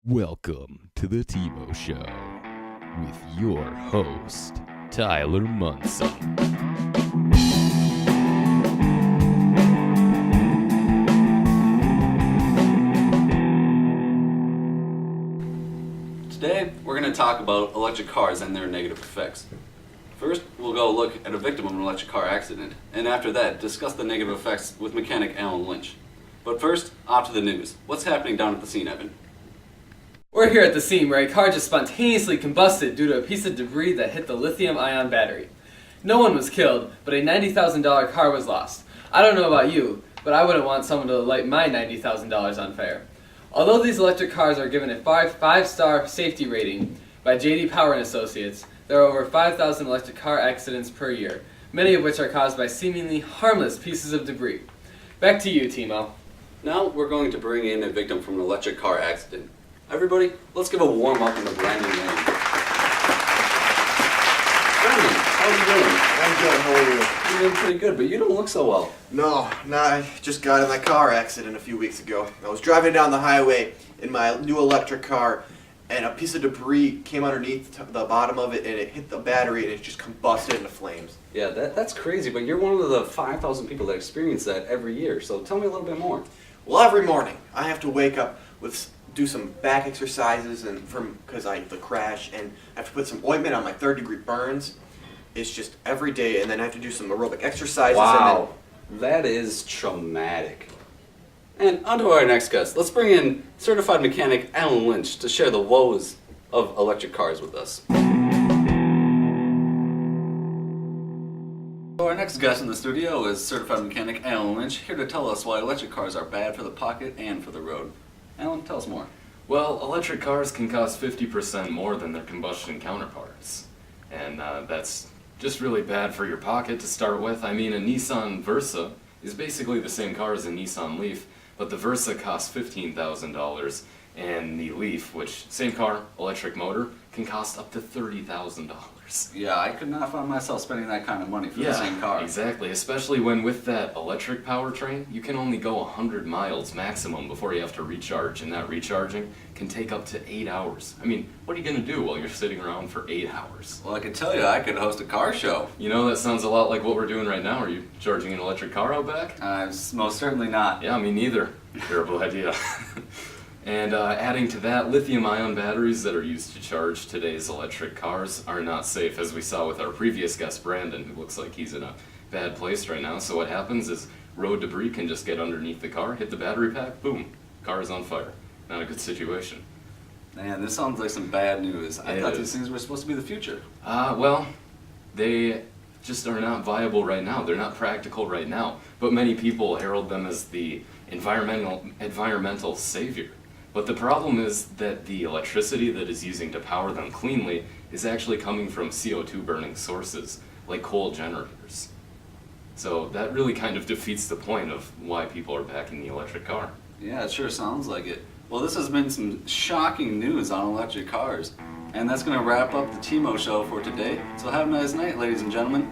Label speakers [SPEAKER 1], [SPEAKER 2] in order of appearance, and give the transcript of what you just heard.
[SPEAKER 1] Welcome to the Timo Show with your host, Tyler Munson.
[SPEAKER 2] Today, we're going to talk about electric cars and their negative effects. First, we'll go look at a victim of an electric car accident, and after that, discuss the negative effects with mechanic Alan Lynch. But first, off to the news. What's happening down at the scene, Evan?
[SPEAKER 3] We're here at the scene where a car just spontaneously combusted due to a piece of debris that hit the lithium-ion battery. No one was killed, but a $90,000 car was lost. I don't know about you, but I wouldn't want someone to light my $90,000 on fire. Although these electric cars are given a 5-star safety rating by J.D. Power and Associates, there are over 5,000 electric car accidents per year, many of which are caused by seemingly harmless pieces of debris. Back to you, Timo.
[SPEAKER 2] Now, we're going to bring in a victim from an electric car accident. Everybody, let's give a warm welcome to Brandon Lane. Brandon, how are you doing?
[SPEAKER 4] I'm good, how are you?
[SPEAKER 2] You're doing pretty good, but you don't look so well.
[SPEAKER 4] No, I just got in that car accident a few weeks ago. I was driving down the highway in my new electric car, and a piece of debris came underneath the bottom of it, and it hit the battery, and it just combusted into flames.
[SPEAKER 2] Yeah, that's crazy, but you're one of the 5,000 people that experience that every year, so tell me a little bit more.
[SPEAKER 4] Well, every morning, I have to wake up do some back exercises because the crash, and I have to put some ointment on my third-degree burns. It's just every day, and then I have to do some aerobic exercises.
[SPEAKER 2] Wow, that is traumatic. And on to our next guest. Let's bring in certified mechanic Alan Lynch to share the woes of electric cars with us. So our next guest in the studio is certified mechanic Alan Lynch, here to tell us why electric cars are bad for the pocket and for the road. Alan, tell us more.
[SPEAKER 5] Well, electric cars can cost 50% more than their combustion counterparts. And that's just really bad for your pocket to start with. I mean, a Nissan Versa is basically the same car as a Nissan Leaf, but the Versa costs $15,000, and the Leaf, which, same car, electric motor, can cost up to $30,000.
[SPEAKER 2] Yeah, I could not find myself spending that kind of money for the same car.
[SPEAKER 5] Exactly, especially when with that electric powertrain, you can only go 100 miles maximum before you have to recharge, and that recharging can take up to 8 hours. I mean, what are you going to do while you're sitting around for 8 hours?
[SPEAKER 2] Well, I can tell you, I could host a car show.
[SPEAKER 5] You know, that sounds a lot like what we're doing right now. Are you charging an electric car out back?
[SPEAKER 2] Most certainly not.
[SPEAKER 5] Yeah, me neither. Terrible idea. And adding to that, lithium-ion batteries that are used to charge today's electric cars are not safe, as we saw with our previous guest, Brandon, who looks like he's in a bad place right now. So what happens is road debris can just get underneath the car, hit the battery pack, boom, car is on fire. Not a good situation.
[SPEAKER 2] Man, this sounds like some bad news. I thought these things were supposed to be the future.
[SPEAKER 5] Well, they just are not viable right now. They're not practical right now. But many people herald them as the environmental savior. But the problem is that the electricity that is using to power them cleanly is actually coming from CO2 burning sources, like coal generators. So that really kind of defeats the point of why people are backing the electric car.
[SPEAKER 2] Yeah, it sure sounds like it. Well, this has been some shocking news on electric cars. And that's going to wrap up the Timo Show for today. So have a nice night, ladies and gentlemen.